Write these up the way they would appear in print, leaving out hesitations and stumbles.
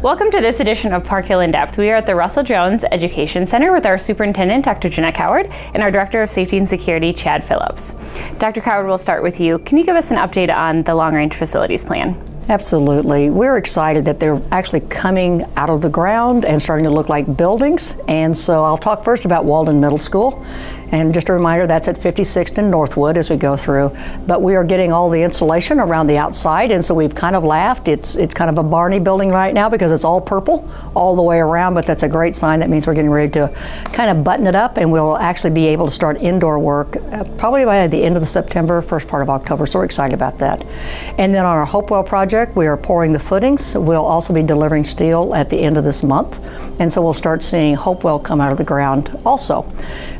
Welcome to this edition of Park Hill In Depth. We are at the Russell Jones Education Center with our Superintendent Dr. Jeanette Cowherd and our Director of Safety and Security, Chad Phillips. Dr. Cowherd, we'll start with you. Can you give us an update on the long-range facilities plan? Absolutely. We're excited that they're actually coming out of the ground and starting to look like buildings. And so I'll talk first about Walden Middle School. And just a reminder, that's at 56th and Northwood as we go through. But we are getting all the insulation around the outside, and so we've kind of laughed. It's kind of a Barney building right now because it's all purple all the way around, but that's a great sign. That means we're getting ready to kind of button it up, and we'll actually be able to start indoor work probably by the end of the September, first part of October, so we're excited about that. And then on our Hopewell project, we are pouring the footings. We'll also be delivering steel at the end of this month, and so we'll start seeing Hopewell come out of the ground also.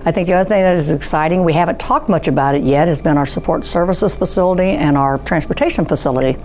I think the other thing that is exciting, we haven't talked much about it yet, has been our support services facility and our transportation facility.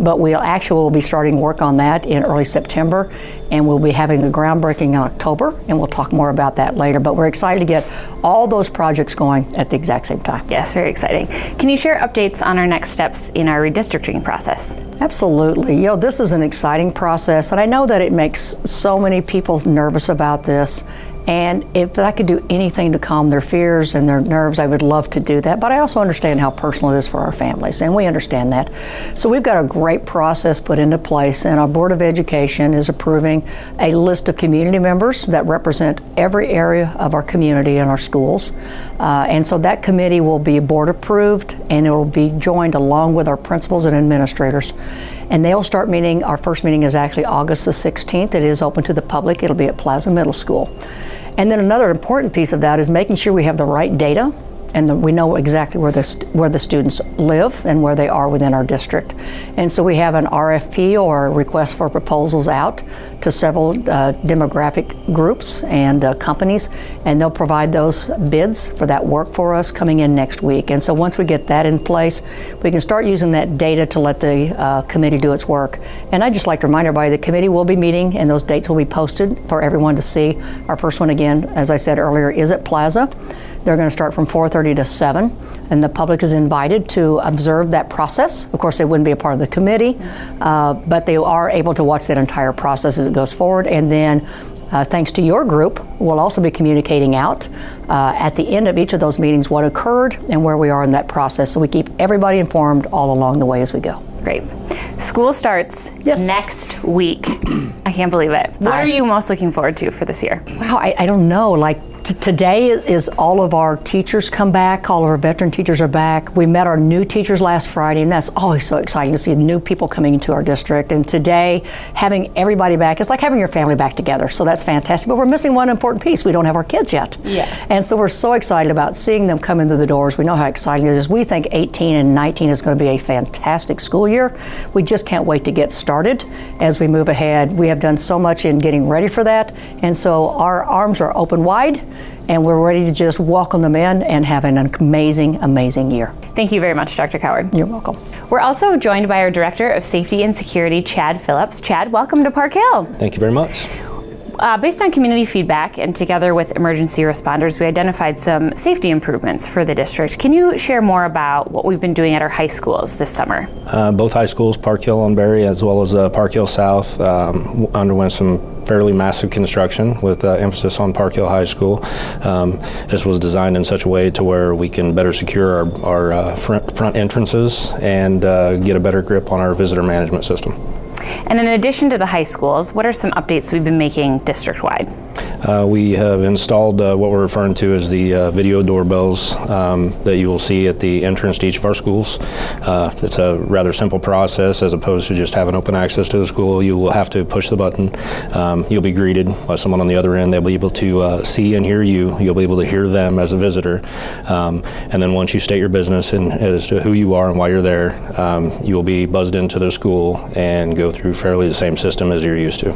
But we'll actually be starting work on that in early September, and we'll be having the groundbreaking in October, and we'll talk more about that later. But we're excited to get all those projects going at the exact same time. Yes, very exciting. Can you share updates on our next steps in our redistricting process? Absolutely. You know, this is an exciting process, and I know that it makes so many people nervous about this. And if I could do anything to calm their fears and their nerves, I would love to do that. But I also understand how personal it is for our families, and we understand that. So we've got a great process put into place, and our Board of Education is approving a list of community members that represent every area of our community and our schools. And so that committee will be board approved, and it will be joined along with our principals and administrators. And they'll start meeting. Our first meeting is actually August the 16th. It is open to the public. It'll be at Plaza Middle School. And then another important piece of that is making sure we have the right data and that we know exactly where the students live and where they are within our district. And so we have an RFP, or a request for proposals, out to several demographic groups and companies, and they'll provide those bids for that work for us coming in next week. And so once we get that in place, we can start using that data to let the committee do its work. And I'd just like to remind everybody the committee will be meeting, and those dates will be posted for everyone to see. Our first one, again, as I said earlier, is at Plaza. They're going to start from 4:30 to 7, and the public is invited to observe that process. Of course, they wouldn't be a part of the committee, but they are able to watch that entire process as it goes forward. And then, thanks to your group, we'll also be communicating out at the end of each of those meetings what occurred and where we are in that process. So we keep everybody informed all along the way as we go. Great. School starts next week. I can't believe it. What are you most looking forward to for this year? Wow, I don't know. Like today is all of our teachers come back. All of our veteran teachers are back. We met our new teachers last Friday, and that's always so exciting to see new people coming into our district. And today, having everybody back, it's like having your family back together. So that's fantastic. But we're missing one important piece. We don't have our kids yet. Yeah. And so we're so excited about seeing them come into the doors. We know how exciting it is. We think 18 and 19 is going to be a fantastic school year. We just can't wait to get started as we move ahead. We have done so much in getting ready for that. And so our arms are open wide, and we're ready to just welcome them in and have an amazing, amazing year. Thank you very much, Dr. Cowherd. You're welcome. We're also joined by our Director of Safety and Security, Chad Phillips. Chad, welcome to Park Hill. Thank you very much. Based on community feedback and together with emergency responders, we identified some safety improvements for the district. Can you share more about what we've been doing at our high schools this summer? Both high schools, Park Hill on Berry as well as Park Hill South, underwent some fairly massive construction with emphasis on Park Hill High School. This was designed in such a way to where we can better secure our front entrances and get a better grip on our visitor management system. And in addition to the high schools, what are some updates we've been making district-wide? We have installed what we're referring to as the video doorbells that you will see at the entrance to each of our schools. It's a rather simple process as opposed to just having open access to the school. You will have to push the button. You'll be greeted by someone on the other end. They'll be able to see and hear you. You'll be able to hear them as a visitor. And then once you state your business and as to who you are and why you're there, you will be buzzed into the school and go through fairly the same system as you're used to.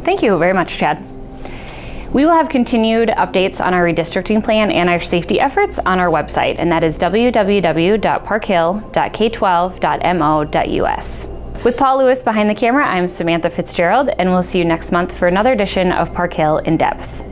Thank you very much, Chad. We will have continued updates on our redistricting plan and our safety efforts on our website, and that is www.parkhill.k12.mo.us. With Paul Lewis behind the camera, I'm Samantha Fitzgerald, and we'll see you next month for another edition of Park Hill In Depth.